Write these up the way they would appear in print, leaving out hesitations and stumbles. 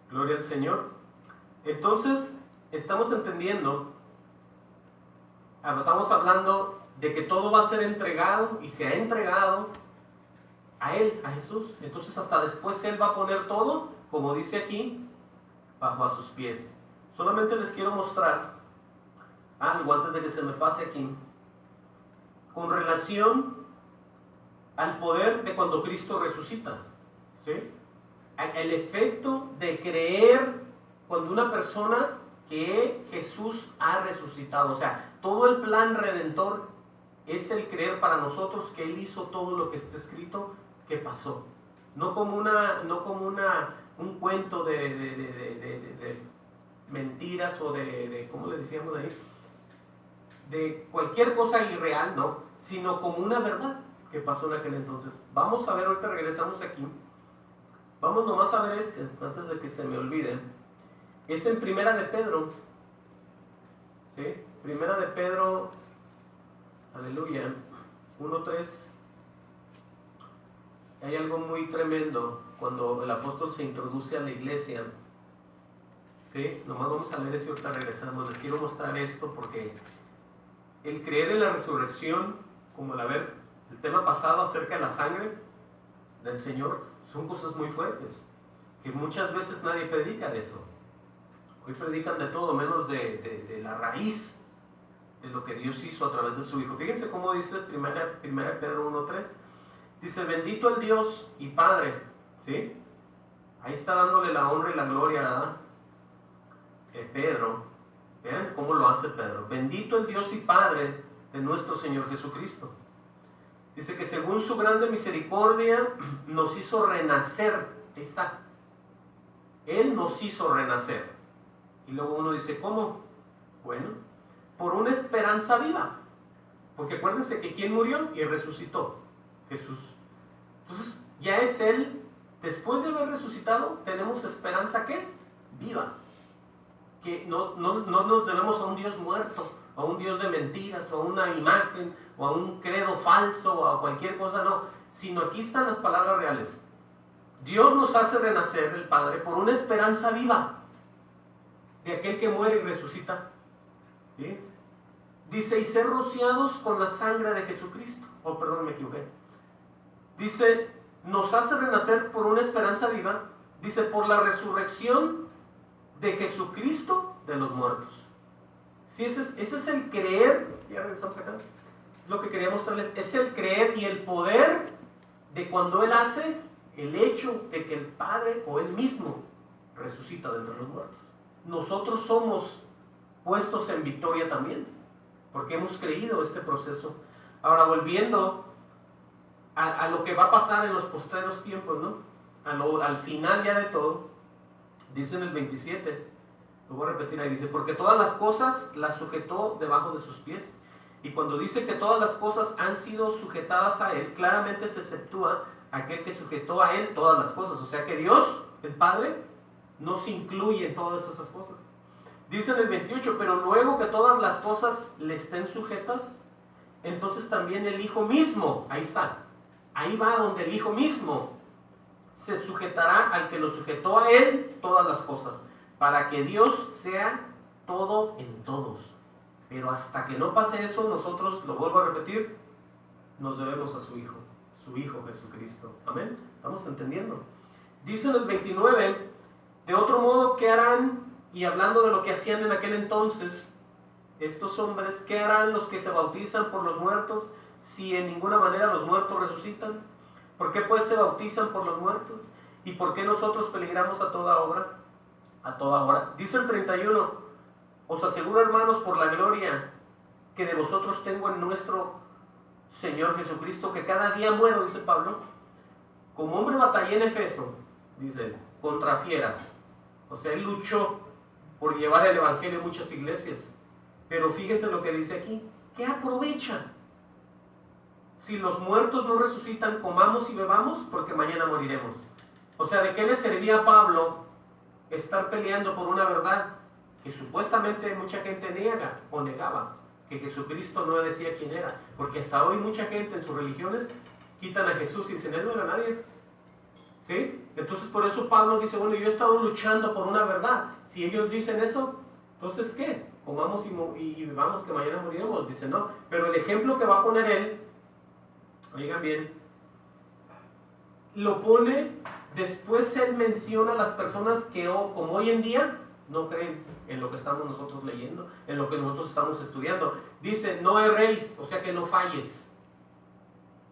Gloria al Señor. Entonces, estamos entendiendo, estamos hablando de que todo va a ser entregado y se ha entregado a Él, a Jesús. Entonces, hasta después Él va a poner todo, como dice aquí, bajo a sus pies. Solamente les quiero mostrar algo antes de que se me pase aquí, con relación al poder de cuando Cristo resucita, ¿sí? El efecto de creer cuando una persona que Jesús ha resucitado. O sea, todo el plan redentor es el creer para nosotros que Él hizo todo lo que está escrito que pasó. No como un cuento de mentiras o ¿cómo le decíamos ahí? De cualquier cosa irreal, no, sino como una verdad que pasó en aquel entonces. Vamos a ver, ahorita regresamos aquí. Vamos nomás a ver antes de que se me olvide. Es en Primera de Pedro. ¿Sí? Primera de Pedro, aleluya, 1:3. Hay algo muy tremendo cuando el apóstol se introduce a la iglesia. ¿Sí? Nomás vamos a leer eso y ahorita regresamos. Les quiero mostrar esto porque el creer en la resurrección, como el tema pasado acerca de la sangre del Señor, son cosas muy fuertes, que muchas veces nadie predica de eso. Hoy predican de todo, menos de la raíz de lo que Dios hizo a través de su Hijo. Fíjense cómo dice primera Pedro 1:3. Dice, bendito el Dios y Padre, ¿sí? Ahí está dándole la honra y la gloria a Pedro. Vean cómo lo hace Pedro. Bendito el Dios y Padre de nuestro Señor Jesucristo. Dice que según su grande misericordia nos hizo renacer. Ahí está. Él nos hizo renacer. Y luego uno dice, ¿cómo? Bueno, por una esperanza viva. Porque acuérdense que ¿quién murió y resucitó? Jesús. Entonces, ya es Él. Después de haber resucitado, tenemos esperanza, ¿qué? Viva. Que no nos debemos a un Dios muerto, a un Dios de mentiras, o a una imagen, o a un credo falso, o a cualquier cosa, no. Sino aquí están las palabras reales. Dios nos hace renacer, el Padre, por una esperanza viva de aquel que muere y resucita. Fíjense. Dice, y ser rociados con la sangre de Jesucristo. Oh, perdón, me equivoqué. Dice, nos hace renacer por una esperanza viva. Dice, por la resurrección de Jesucristo de los muertos. Sí, ese es el creer. Ya regresamos acá. Lo que quería mostrarles es el creer y el poder de cuando Él hace el hecho de que el Padre o Él mismo resucita de entre los muertos. Nosotros somos puestos en victoria también, porque hemos creído este proceso. Ahora, volviendo a lo que va a pasar en los postreros tiempos, ¿no? Al final ya de todo, dice en el 27, lo voy a repetir ahí, dice, porque todas las cosas las sujetó debajo de sus pies. Y cuando dice que todas las cosas han sido sujetadas a Él, claramente se exceptúa aquel que sujetó a Él todas las cosas. O sea que Dios, el Padre, no se incluye en todas esas cosas. Dice en el 28, pero luego que todas las cosas le estén sujetas, entonces también el Hijo mismo, ahí está, ahí va donde el Hijo mismo se sujetará al que lo sujetó a Él todas las cosas, para que Dios sea todo en todos. Pero hasta que no pase eso, nosotros, lo vuelvo a repetir, nos debemos a su Hijo Jesucristo. Amén. ¿Estamos entendiendo? Dice en el 29, de otro modo, ¿qué harán? Y hablando de lo que hacían en aquel entonces, estos hombres, ¿qué harán los que se bautizan por los muertos si en ninguna manera los muertos resucitan? ¿Por qué pues se bautizan por los muertos? ¿Y por qué nosotros peligramos a toda hora? A toda hora. Dice el 31, os aseguro, hermanos, por la gloria que de vosotros tengo en nuestro Señor Jesucristo, que cada día muero, dice Pablo. Como hombre batallé en Efeso, dice él, contra fieras. O sea, él luchó por llevar el evangelio a muchas iglesias. Pero fíjense lo que dice aquí. ¿Qué aprovecha? Si los muertos no resucitan, comamos y bebamos, porque mañana moriremos. O sea, ¿de qué le servía a Pablo estar peleando por una verdad que supuestamente mucha gente niega o negaba? Que Jesucristo no decía quién era. Porque hasta hoy mucha gente en sus religiones quitan a Jesús y dicen, él no era nadie. ¿Sí? Entonces por eso Pablo dice, bueno, yo he estado luchando por una verdad. Si ellos dicen eso, entonces ¿qué? Comamos y vivamos que mañana moriremos. Dice, no. Pero el ejemplo que va a poner él, oigan bien, lo pone, después él menciona a las personas que como hoy en día no creen en lo que estamos nosotros leyendo, en lo que nosotros estamos estudiando. Dice, no erréis, o sea que no falles.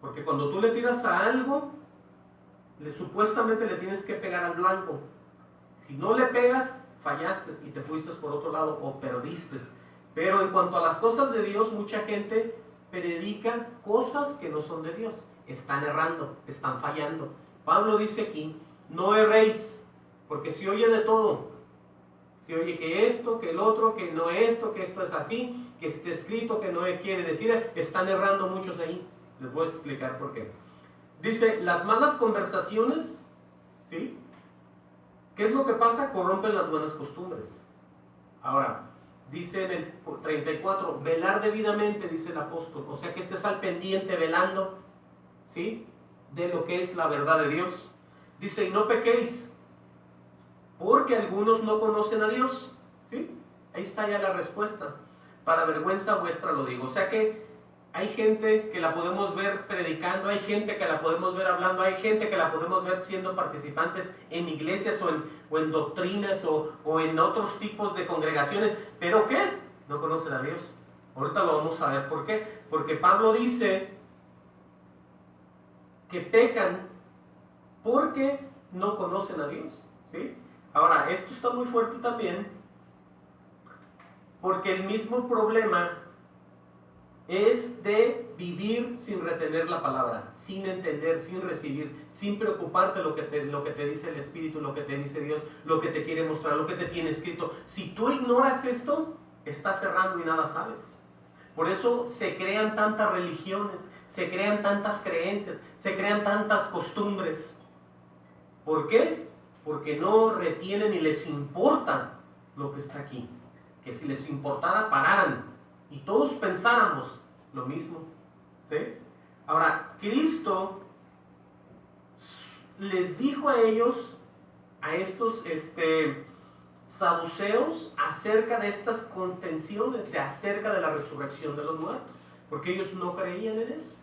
Porque cuando tú le tiras a algo, supuestamente le tienes que pegar al blanco. Si no le pegas, fallaste y te fuiste por otro lado o perdiste. Pero en cuanto a las cosas de Dios, mucha gente predica cosas que no son de Dios. Están errando, están fallando. Pablo dice aquí, no erréis, porque si oye de todo, si oye que esto, que el otro, que no esto, que esto es así, que esté escrito, que no quiere decir, están errando muchos ahí. Les voy a explicar por qué. Dice, las malas conversaciones, ¿sí? ¿Qué es lo que pasa? Corrompen las buenas costumbres. Ahora, dice en el 34, velar debidamente, dice el apóstol. O sea que estés al pendiente velando, ¿sí? De lo que es la verdad de Dios. Dice, y no pequéis, porque algunos no conocen a Dios, ¿sí? Ahí está ya la respuesta. Para vergüenza vuestra lo digo. O sea que hay gente que la podemos ver predicando, hay gente que la podemos ver hablando, hay gente que la podemos ver siendo participantes en iglesias o en doctrinas o en otros tipos de congregaciones. ¿Pero qué? No conocen a Dios. Ahorita lo vamos a ver por qué. Porque Pablo dice que pecan porque no conocen a Dios, ¿sí? Ahora, esto está muy fuerte también porque el mismo problema es de vivir sin retener la palabra, sin entender, sin recibir, sin preocuparte lo que te dice el Espíritu, lo que te dice Dios, lo que te quiere mostrar, lo que te tiene escrito. Si tú ignoras esto, estás cerrando y nada sabes. Por eso se crean tantas religiones, se crean tantas creencias, se crean tantas costumbres. ¿Por qué? Porque no retienen y les importa lo que está aquí. Que si les importara, pararan y todos pensáramos lo mismo, ¿sí? Ahora, Cristo les dijo a ellos, a estos saduceos, acerca de estas contenciones, acerca de la resurrección de los muertos, porque ellos no creían en eso.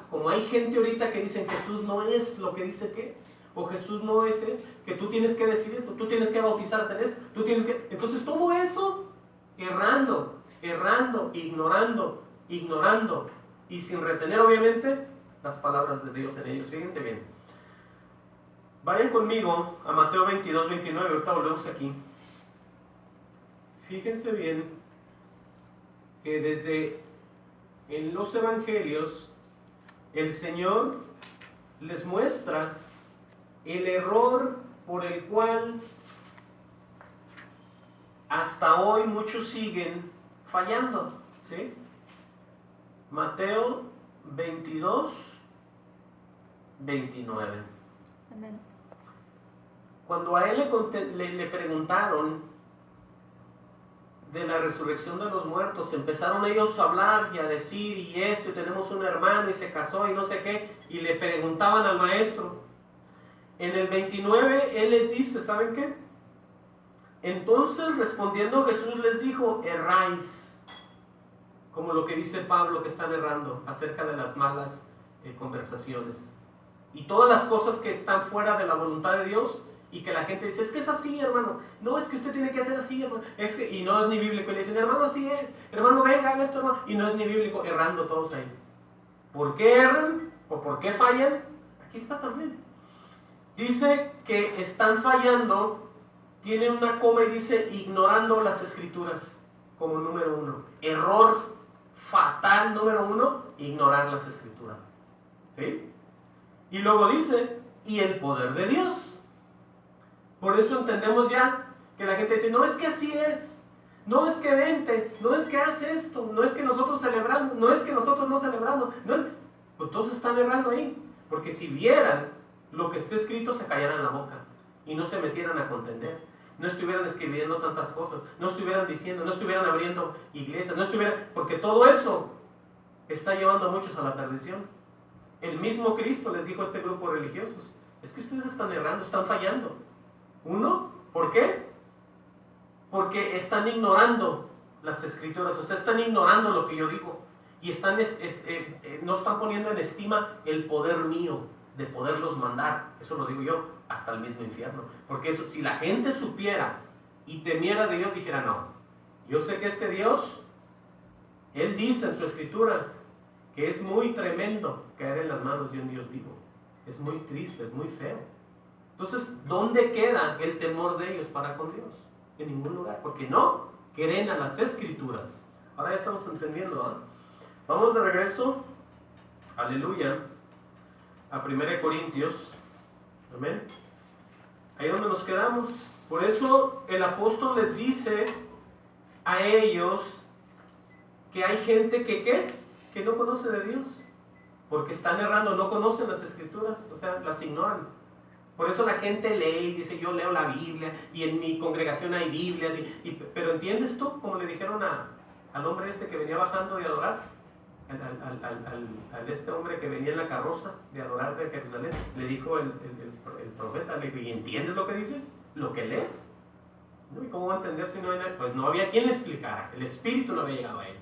Como hay gente ahorita que dicen Jesús no es lo que dice que es, o Jesús no es esto, que tú tienes que decir esto, tú tienes que bautizarte en esto, tú tienes que... Entonces todo eso, errando, ignorando, y sin retener obviamente las palabras de Dios en ellos. Fíjense bien. Vayan conmigo a Mateo 22, 29, ahorita volvemos aquí. Fíjense bien que desde en los evangelios el Señor les muestra el error por el cual hasta hoy muchos siguen fallando, ¿sí? Mateo 22, 29. Amén. Cuando a él le preguntaron de la resurrección de los muertos, empezaron ellos a hablar y a decir, y esto, y tenemos un hermano y se casó y no sé qué, y le preguntaban al maestro. En el 29 él les dice, ¿saben qué? Entonces respondiendo Jesús les dijo, erráis, como lo que dice Pablo que están errando acerca de las malas conversaciones y todas las cosas que están fuera de la voluntad de Dios y que la gente dice, es que es así, hermano, no, es que usted tiene que hacer así, hermano, es que, y no es ni bíblico, y le dicen, hermano, así es, hermano, venga, haga esto, hermano, y no es ni bíblico, errando todos ahí. ¿Por qué erran? ¿O por qué fallan? Aquí está también. Dice que están fallando, tiene una coma y dice ignorando las escrituras como número 1. Error fatal número 1, ignorar las escrituras. ¿Sí? Y luego dice, y el poder de Dios. Por eso entendemos ya que la gente dice, no es que así es, no es que vente, no es que hace esto, no es que nosotros celebramos, no es que nosotros no celebramos, no es... Pues todos están errando ahí, porque si vieran lo que está escrito se callaran la boca y no se metieran a contender, no estuvieran escribiendo tantas cosas, no estuvieran diciendo, no estuvieran abriendo iglesias, no estuvieran, porque todo eso está llevando a muchos a la perdición. El mismo Cristo les dijo a este grupo religiosos, es que ustedes están errando, están fallando. Uno, ¿por qué? Porque están ignorando las escrituras, ustedes están ignorando lo que yo digo y no están poniendo en estima el poder mío de poderlos mandar, eso lo digo yo, hasta el mismo infierno. Porque eso, si la gente supiera y temiera de Dios, dijera, no, yo sé que este Dios, Él dice en su escritura que es muy tremendo caer en las manos de un Dios vivo, es muy triste, es muy feo. Entonces, ¿dónde queda el temor de ellos para con Dios? En ningún lugar, porque no creen a las escrituras. Ahora ya estamos entendiendo, ¿eh? Vamos de regreso, aleluya, a 1 Corintios, amén. Ahí donde nos quedamos. Por eso el apóstol les dice a ellos que hay gente que no conoce de Dios, porque están errando, no conocen las escrituras, o sea, las ignoran. Por eso la gente lee y dice, yo leo la Biblia y en mi congregación hay Biblias, pero ¿entiendes tú? Como le dijeron al hombre este que venía bajando de adorar, al este hombre que venía en la carroza de adorar de Jerusalén, le dijo el profeta, le dijo, ¿y entiendes lo que dices? ¿Lo que lees? ¿No? ¿Y cómo va a entender si no hay nadie? Pues no había quien le explicara, el Espíritu no había llegado a él.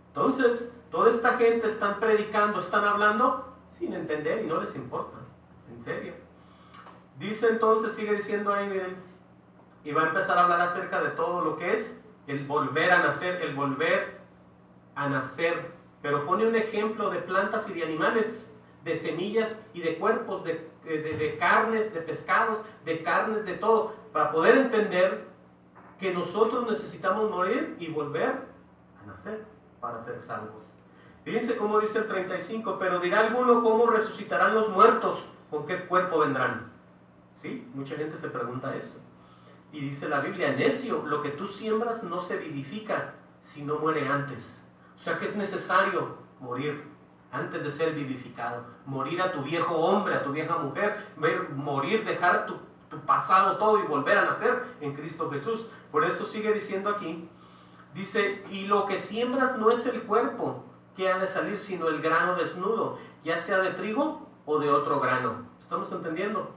Entonces, toda esta gente están predicando, están hablando sin entender y no les importa, en serio. Dice entonces, sigue diciendo ahí, miren, y va a empezar a hablar acerca de todo lo que es el volver a nacer, el volver a nacer. Pero pone un ejemplo de plantas y de animales, de semillas y de cuerpos, de carnes, de pescados, de carnes, de todo, para poder entender que nosotros necesitamos morir y volver a nacer para ser salvos. Fíjense cómo dice el 35, pero dirá alguno, ¿cómo resucitarán los muertos? ¿Con qué cuerpo vendrán? ¿Sí? Mucha gente se pregunta eso. Y dice la Biblia, necio, lo que tú siembras no se vivifica, sino muere antes. O sea que es necesario morir antes de ser vivificado. Morir a tu viejo hombre, a tu vieja mujer, morir, dejar tu pasado todo y volver a nacer en Cristo Jesús. Por eso sigue diciendo aquí, dice, y lo que siembras no es el cuerpo que ha de salir, sino el grano desnudo, ya sea de trigo o de otro grano. ¿Estamos entendiendo?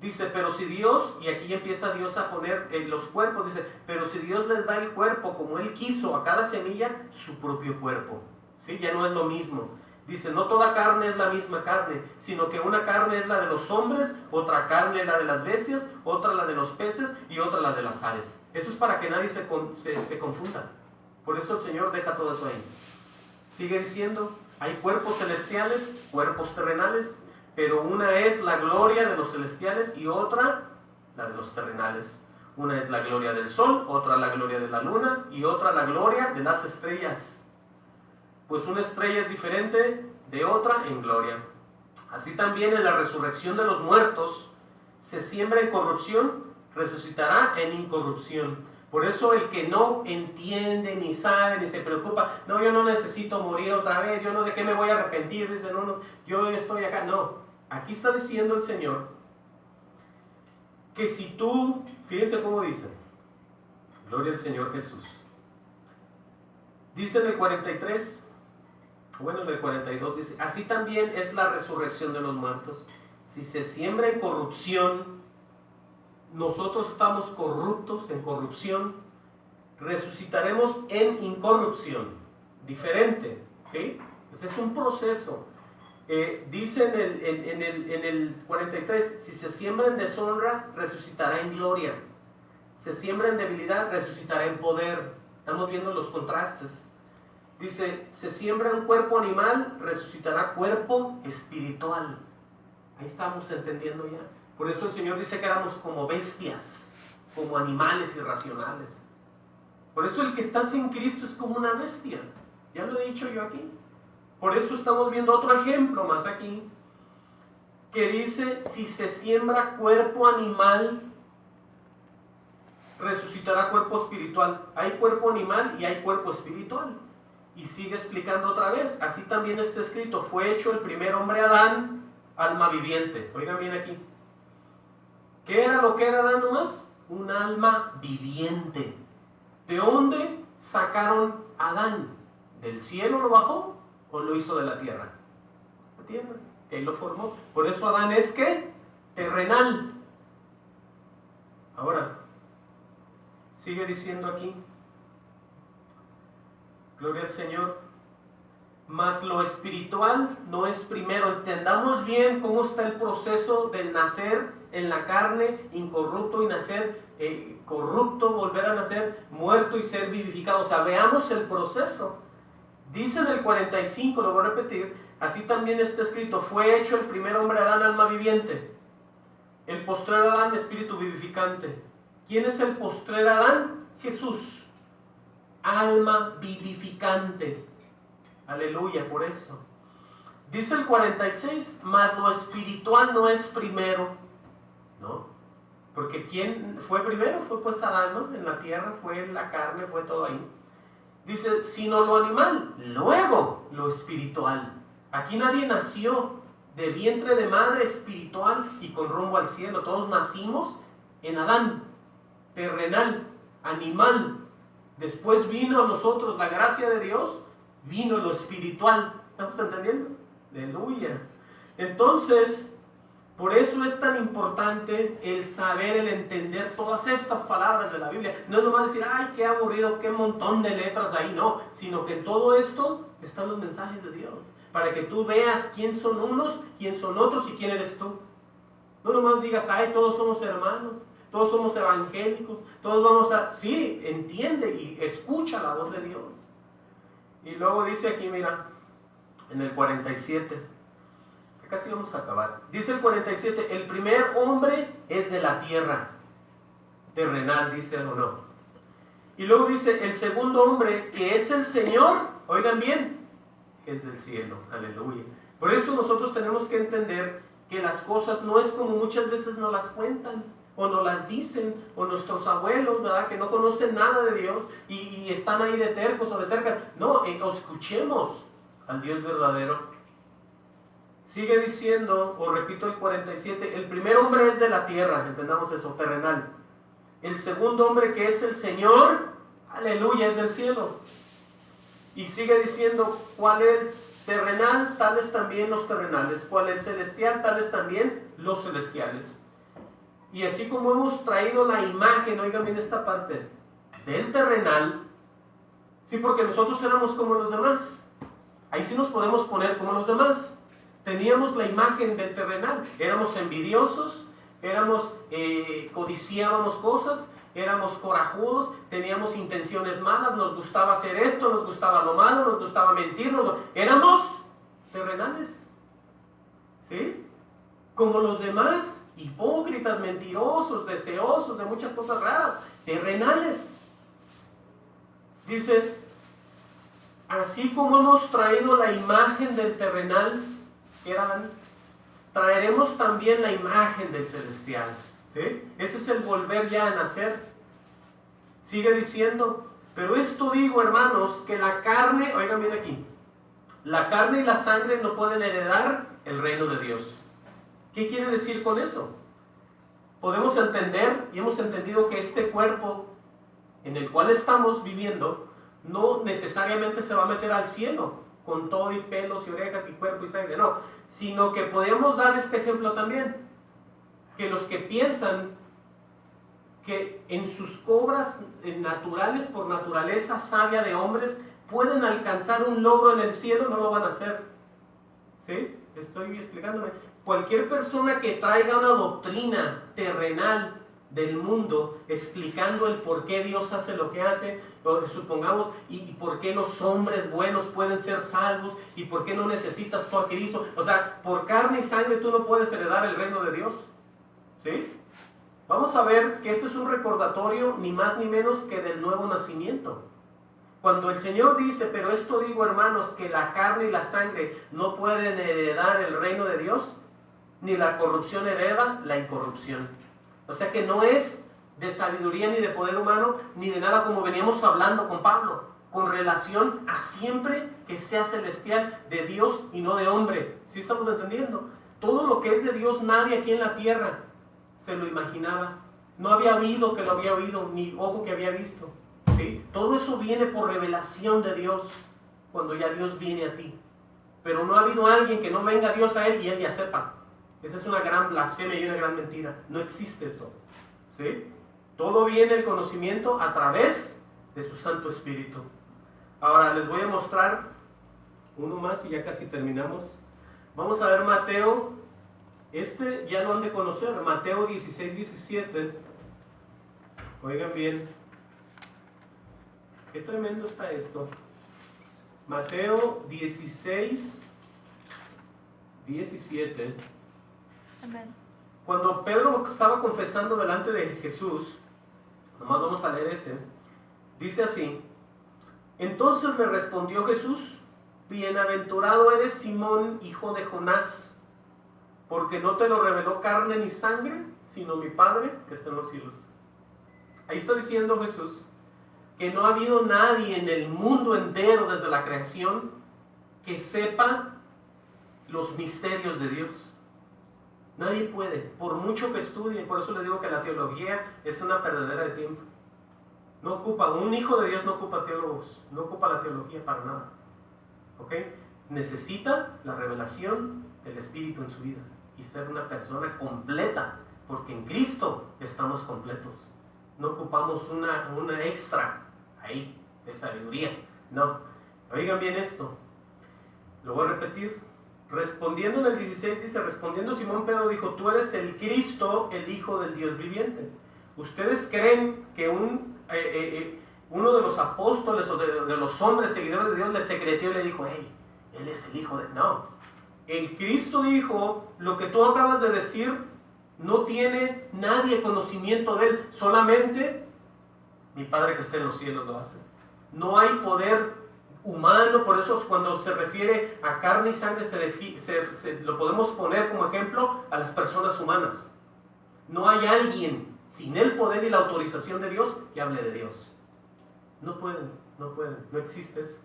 Dice, pero si Dios, y aquí empieza Dios a poner los cuerpos, dice, pero si Dios les da el cuerpo como Él quiso a cada semilla, su propio cuerpo, ¿sí? Ya no es lo mismo. Dice, no toda carne es la misma carne, sino que una carne es la de los hombres, otra carne la de las bestias, otra la de los peces y otra la de las aves. Eso es para que nadie se confunda. Por eso el Señor deja todo eso ahí. Sigue diciendo, hay cuerpos celestiales, cuerpos terrenales, pero una es la gloria de los celestiales y otra la de los terrenales. Una es la gloria del sol, otra la gloria de la luna y otra la gloria de las estrellas. Pues una estrella es diferente de otra en gloria. Así también en la resurrección de los muertos, se siembra en corrupción, resucitará en incorrupción. Por eso el que no entiende, ni sabe, ni se preocupa, no, yo no necesito morir otra vez, yo no, ¿de qué me voy a arrepentir? Dice, no, yo estoy acá. No, aquí está diciendo el Señor que si tú, fíjense cómo dice, gloria al Señor Jesús. Dice en el 43, bueno, en el 42 dice, así también es la resurrección de los muertos. Si se siembra en corrupción, nosotros estamos corruptos en corrupción, resucitaremos en incorrupción, diferente, ¿sí? Pues es un proceso. Dice en el 43, si se siembra en deshonra, resucitará en gloria. Se siembra en debilidad, resucitará en poder. Estamos viendo los contrastes. Dice, se siembra un cuerpo animal, resucitará cuerpo espiritual. Ahí estamos entendiendo ya. Por eso el Señor dice que éramos como bestias, como animales irracionales. Por eso el que está sin Cristo es como una bestia. Ya lo he dicho yo aquí. Por eso estamos viendo otro ejemplo más aquí, que dice, si se siembra cuerpo animal, resucitará cuerpo espiritual. Hay cuerpo animal y hay cuerpo espiritual. Y sigue explicando otra vez, así también está escrito, fue hecho el primer hombre Adán, alma viviente. Oigan bien aquí. ¿Qué era lo que era Adán nomás? Un alma viviente. ¿De dónde sacaron a Adán? ¿Del cielo lo bajó o lo hizo de la tierra? La tierra, que ahí lo formó. Por eso Adán es ¿qué? terrenal. Ahora, sigue diciendo aquí, gloria al Señor, mas lo espiritual no es primero. Entendamos bien cómo está el proceso del nacer en la carne, incorrupto, y nacer corrupto, volver a nacer muerto y ser vivificado. O sea, veamos el proceso. Dice en el 45, lo voy a repetir, así también está escrito, fue hecho el primer hombre Adán, alma viviente, el postrer Adán, espíritu vivificante. ¿Quién es el postrer Adán? Jesús, alma vivificante. Aleluya, por eso. Dice el 46, mas lo espiritual no es primero, ¿no? Porque ¿quién fue primero? Fue pues Adán, ¿no? En la tierra, fue la carne, fue todo ahí. Dice, sino lo animal, luego lo espiritual. Aquí nadie nació de vientre de madre espiritual y con rumbo al cielo. Todos nacimos en Adán, terrenal, animal. Después vino a nosotros la gracia de Dios, vino lo espiritual. ¿Estamos entendiendo? Aleluya. Entonces, por eso es tan importante el saber, el entender todas estas palabras de la Biblia. No es nomás decir, ay, qué aburrido, qué montón de letras ahí, no. Sino que en todo esto están los mensajes de Dios. Para que tú veas quién son unos, quién son otros y quién eres tú. No nomás digas, ay, todos somos hermanos, todos somos evangélicos, todos vamos a... Sí, entiende y escucha la voz de Dios. Y luego dice aquí, mira, en el 47, casi vamos a acabar. Dice el 47, el primer hombre es de la tierra, terrenal, dice o no. Y luego dice, el segundo hombre, que es el Señor, oigan bien, es del cielo, aleluya. Por eso nosotros tenemos que entender que las cosas no es como muchas veces nos las cuentan, o nos las dicen, o nuestros abuelos, ¿verdad? Que no conocen nada de Dios, y están ahí de tercos o de tercas. No, escuchemos al Dios verdadero. Sigue diciendo, o repito el 47, el primer hombre es de la tierra, entendamos eso, terrenal. El segundo hombre, que es el Señor, aleluya, es del cielo. Y sigue diciendo, ¿cuál es terrenal? Tales también los terrenales. ¿Cuál es celestial? Tales también los celestiales. Y así como hemos traído la imagen, oigan bien esta parte, del terrenal, sí, porque nosotros éramos como los demás. Ahí sí nos podemos poner como los demás. Teníamos la imagen del terrenal, éramos envidiosos, codiciábamos cosas, éramos corajudos, teníamos intenciones malas, nos gustaba hacer esto, nos gustaba lo malo, nos gustaba mentir, éramos terrenales, ¿sí? Como los demás, hipócritas, mentirosos, deseosos de muchas cosas raras, terrenales. Dice, así como hemos traído la imagen del terrenal, traeremos también la imagen del celestial, ¿sí? Ese es el volver ya a nacer. Sigue diciendo, pero esto digo, hermanos, que la carne, oigan bien aquí, la carne y la sangre no pueden heredar el reino de Dios. ¿Qué quiere decir con eso? Podemos entender, y hemos entendido, que este cuerpo en el cual estamos viviendo no necesariamente se va a meter al cielo con todo y pelos y orejas y cuerpo y sangre, no, sino que podemos dar este ejemplo también, que los que piensan que en sus obras naturales, por naturaleza sabia de hombres, pueden alcanzar un logro en el cielo, no lo van a hacer. ¿Sí? Estoy explicándome. Cualquier persona que traiga una doctrina terrenal del mundo, explicando el por qué Dios hace lo que hace, supongamos, y por qué los hombres buenos pueden ser salvos, y por qué no necesitas tú a Cristo. O sea, por carne y sangre tú no puedes heredar el reino de Dios. ¿Sí? Vamos a ver que esto es un recordatorio ni más ni menos que del nuevo nacimiento. Cuando el Señor dice, pero esto digo, hermanos, que la carne y la sangre no pueden heredar el reino de Dios, ni la corrupción hereda la incorrupción. O sea que no es de sabiduría ni de poder humano, ni de nada, como veníamos hablando con Pablo, con relación a siempre que sea celestial, de Dios y no de hombre. ¿Sí estamos entendiendo? Todo lo que es de Dios, nadie aquí en la tierra se lo imaginaba. No había oído que lo había oído, ni ojo que había visto. ¿Sí? Todo eso viene por revelación de Dios, cuando ya Dios viene a ti. Pero no ha habido alguien que no venga Dios a él y él ya sepa. Esa es una gran blasfemia y una gran mentira. No existe eso. ¿Sí? Todo viene el conocimiento a través de su Santo Espíritu. Ahora les voy a mostrar uno más y ya casi terminamos. Vamos a ver Mateo. Este ya lo han de conocer. Mateo 16, 17. Oigan bien. Qué tremendo está esto. Mateo 16, 17. Amén. Cuando Pedro estaba confesando delante de Jesús, nomás vamos a leer ese, dice así: entonces le respondió Jesús: bienaventurado eres Simón, hijo de Jonás, porque no te lo reveló carne ni sangre, sino mi Padre que está en los cielos. Ahí está diciendo Jesús que no ha habido nadie en el mundo entero desde la creación que sepa los misterios de Dios. Nadie puede, por mucho que estudie. Por eso les digo que la teología es una perdedera de tiempo. No ocupa, un hijo de Dios no ocupa teólogos, no ocupa la teología para nada. ¿Ok? Necesita la revelación del Espíritu en su vida y ser una persona completa, porque en Cristo estamos completos. No ocupamos una extra ahí de sabiduría. No. Oigan bien esto. Lo voy a repetir. Respondiendo en el 16 dice: respondiendo Simón Pedro dijo: tú eres el Cristo, el Hijo del Dios viviente. ¿Ustedes creen que uno de los apóstoles o de los hombres seguidores de Dios le secretó y le dijo: hey, él es el Hijo de... No. El Cristo dijo: lo que tú acabas de decir no tiene nadie conocimiento de él, solamente mi Padre que está en los cielos lo hace. No hay poder humano. Por eso cuando se refiere a carne y sangre lo podemos poner como ejemplo a las personas humanas. No hay alguien sin el poder y la autorización de Dios que hable de Dios. No pueden, no existe eso.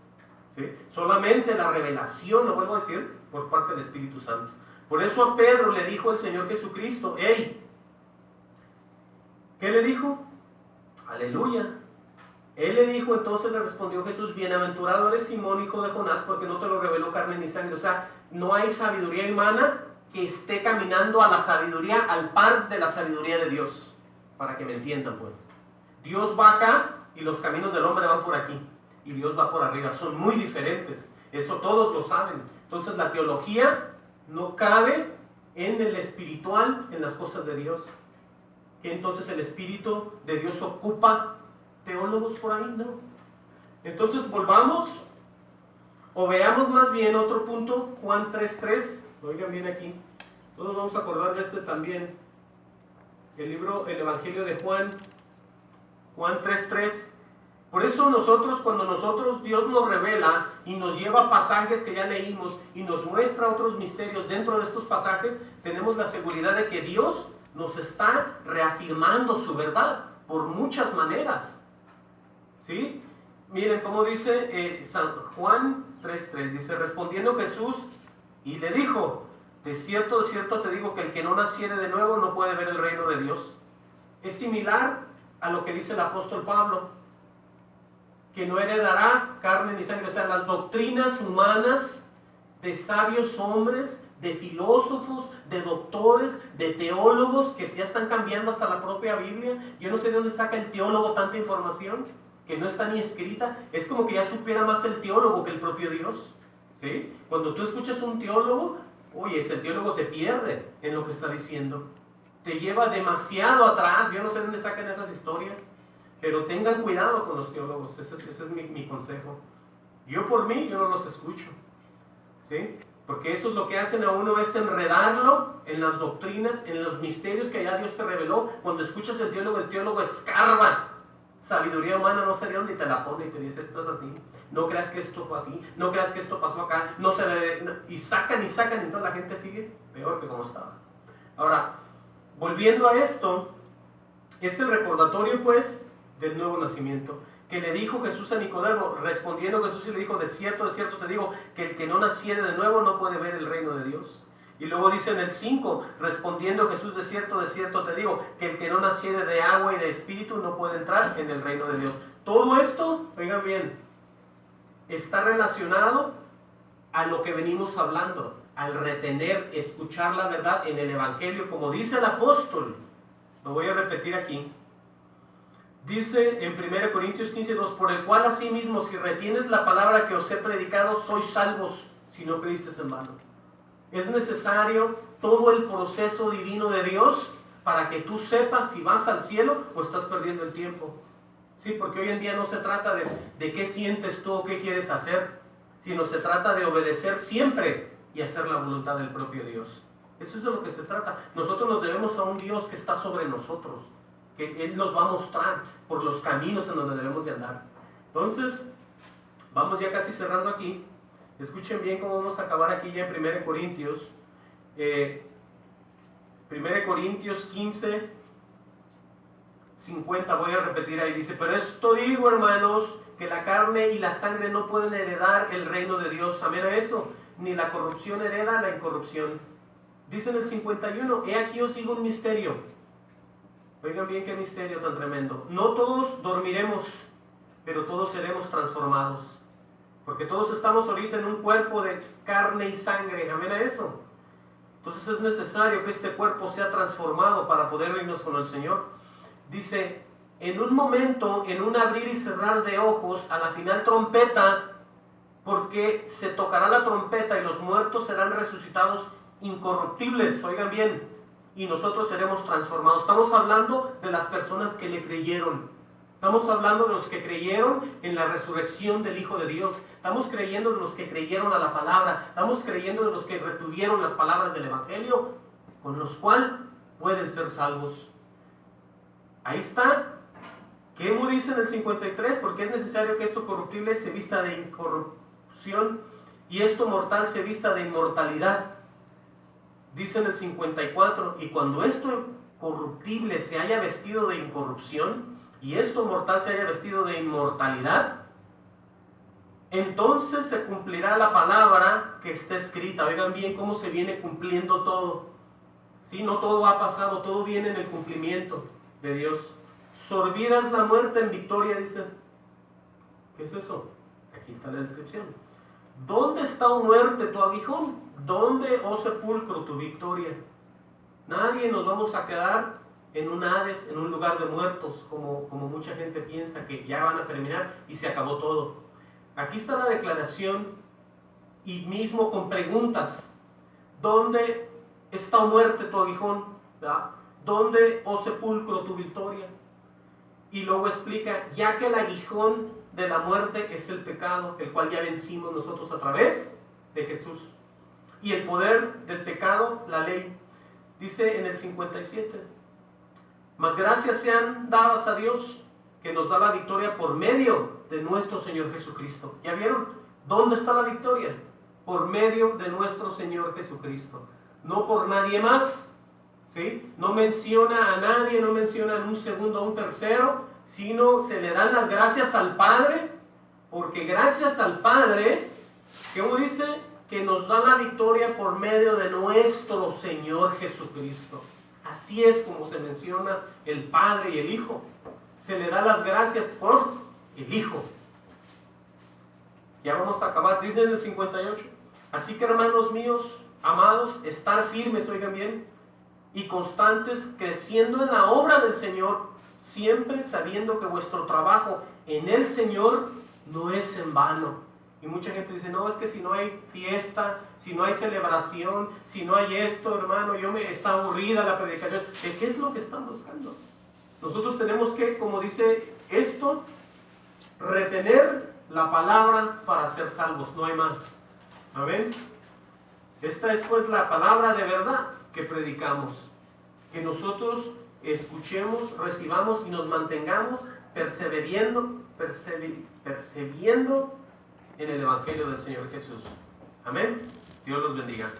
¿Sí? Solamente la revelación, lo vuelvo a decir, por parte del Espíritu Santo. Por eso a Pedro le dijo el Señor Jesucristo: ¡hey! ¿Qué le dijo? ¡Aleluya! Él le dijo, entonces le respondió Jesús: bienaventurado eres Simón, hijo de Jonás, porque no te lo reveló carne ni sangre. O sea, no hay sabiduría humana que esté caminando a la sabiduría, al par de la sabiduría de Dios. Para que me entiendan, pues. Dios va acá y los caminos del hombre van por aquí. Y Dios va por arriba. Son muy diferentes. Eso todos lo saben. Entonces la teología no cabe en el espiritual, en las cosas de Dios. Que entonces el Espíritu de Dios ocupa teólogos por ahí, no. Entonces volvamos o veamos más bien otro punto, Juan 3:3. Oigan bien aquí, todos vamos a acordar de este también. El Evangelio de Juan 3:3. Por eso cuando Dios nos revela y nos lleva a pasajes que ya leímos y nos muestra otros misterios dentro de estos pasajes, tenemos la seguridad de que Dios nos está reafirmando su verdad por muchas maneras. ¿Sí? Miren cómo dice San Juan 3:3. Dice: respondiendo Jesús y le dijo: de cierto te digo que el que no naciere de nuevo no puede ver el reino de Dios. Es similar a lo que dice el apóstol Pablo, que no heredará carne ni sangre. O sea, las doctrinas humanas de sabios hombres, de filósofos, de doctores, de teólogos que ya están cambiando hasta la propia Biblia. Yo no sé de dónde saca el teólogo tanta información que no está ni escrita. Es como que ya supiera más el teólogo que el propio Dios. ¿Sí? Cuando tú escuchas un teólogo, oye, el teólogo te pierde en lo que está diciendo. Te lleva demasiado atrás. Yo no sé de dónde sacan esas historias, pero tengan cuidado con los teólogos. Ese es mi consejo. Yo por mí, yo no los escucho. ¿Sí? Porque eso es lo que hacen a uno, es enredarlo en las doctrinas, en los misterios que ya Dios te reveló. Cuando escuchas el teólogo escarba sabiduría humana, no sé de dónde, y te la pone y te dice: esto es así, no creas que esto fue así, no creas que esto pasó acá, no se debe, no. Y sacan, y entonces la gente sigue peor que como estaba. Ahora, volviendo a esto, es el recordatorio pues del nuevo nacimiento, que le dijo Jesús a Nicodemo. Respondiendo Jesús y le dijo: de cierto te digo que el que no naciere de nuevo no puede ver el reino de Dios. Y luego dice en el 5, respondiendo Jesús: de cierto te digo que el que no naciere de agua y de espíritu no puede entrar en el reino de Dios. Todo esto, oigan bien, está relacionado a lo que venimos hablando, al retener, escuchar la verdad en el Evangelio, como dice el apóstol. Lo voy a repetir aquí. Dice en 1 Corintios 15:2, por el cual asimismo, si retienes la palabra que os he predicado, sois salvos, si no creísteis en vano. Es necesario todo el proceso divino de Dios para que tú sepas si vas al cielo o estás perdiendo el tiempo. Sí, porque hoy en día no se trata de qué sientes tú o qué quieres hacer, sino se trata de obedecer siempre y hacer la voluntad del propio Dios. Eso es de lo que se trata. Nosotros nos debemos a un Dios que está sobre nosotros, que Él nos va a mostrar por los caminos en donde debemos de andar. Entonces, vamos ya casi cerrando aquí. Escuchen bien cómo vamos a acabar aquí ya en 1 Corintios. 1 Corintios 15, 50, voy a repetir ahí, dice, pero esto digo, hermanos, que la carne y la sangre no pueden heredar el reino de Dios. Amén a eso. Ni la corrupción hereda la incorrupción. Dice en el 51, he aquí os digo un misterio. Oigan bien qué misterio tan tremendo. No todos dormiremos, pero todos seremos transformados. Porque todos estamos ahorita en un cuerpo de carne y sangre. Amén a eso. Entonces es necesario que este cuerpo sea transformado para poder irnos con el Señor. Dice, en un momento, en un abrir y cerrar de ojos, a la final trompeta, porque se tocará la trompeta y los muertos serán resucitados incorruptibles, oigan bien, y nosotros seremos transformados. Estamos hablando de las personas que le creyeron. Estamos hablando de los que creyeron en la resurrección del Hijo de Dios. Estamos creyendo de los que creyeron a la palabra. Estamos creyendo de los que retuvieron las palabras del Evangelio, con los cuales pueden ser salvos. Ahí está. ¿Qué dice en el 53? Porque es necesario que esto corruptible se vista de incorrupción y esto mortal se vista de inmortalidad. Dice en el 54, y cuando esto corruptible se haya vestido de incorrupción y esto mortal se haya vestido de inmortalidad, entonces se cumplirá la palabra que está escrita. Oigan bien cómo se viene cumpliendo todo. ¿Sí? No todo ha pasado, todo viene en el cumplimiento de Dios. Sorbidas la muerte en victoria, dice. ¿Qué es eso? Aquí está la descripción. ¿Dónde está, oh muerte, tu aguijón? ¿Dónde, oh sepulcro, tu victoria? Nadie nos vamos a quedar en un Hades, en un lugar de muertos, como mucha gente piensa que ya van a terminar y se acabó todo. Aquí está la declaración y mismo con preguntas. ¿Dónde está, oh muerte, tu aguijón? ¿Verdad? ¿Dónde, oh sepulcro, tu victoria? Y luego explica, ya que el aguijón de la muerte es el pecado, el cual ya vencimos nosotros a través de Jesús. Y el poder del pecado, la ley. Dice en el 57, mas gracias sean dadas a Dios, que nos da la victoria por medio de nuestro Señor Jesucristo. ¿Ya vieron? ¿Dónde está la victoria? Por medio de nuestro Señor Jesucristo. No por nadie más. ¿Sí? No menciona a nadie, no menciona en un segundo o un tercero, sino se le dan las gracias al Padre, porque gracias al Padre, ¿cómo dice? Que nos da la victoria por medio de nuestro Señor Jesucristo. Así es como se menciona el Padre y el Hijo. Se le da las gracias por el Hijo. Ya vamos a acabar, dice en el 58. Así que, hermanos míos, amados, estar firmes, oigan bien, y constantes, creciendo en la obra del Señor, siempre sabiendo que vuestro trabajo en el Señor no es en vano. Y mucha gente dice, no, es que si no hay fiesta, si no hay celebración, si no hay esto, hermano, está aburrida la predicación. ¿Qué es lo que están buscando? Nosotros tenemos que, como dice esto, retener la palabra para ser salvos, no hay más. ¿Amén? Esta es pues la palabra de verdad que predicamos, que nosotros escuchemos, recibamos y nos mantengamos perseveriendo en el Evangelio del Señor Jesús. Amén. Dios los bendiga.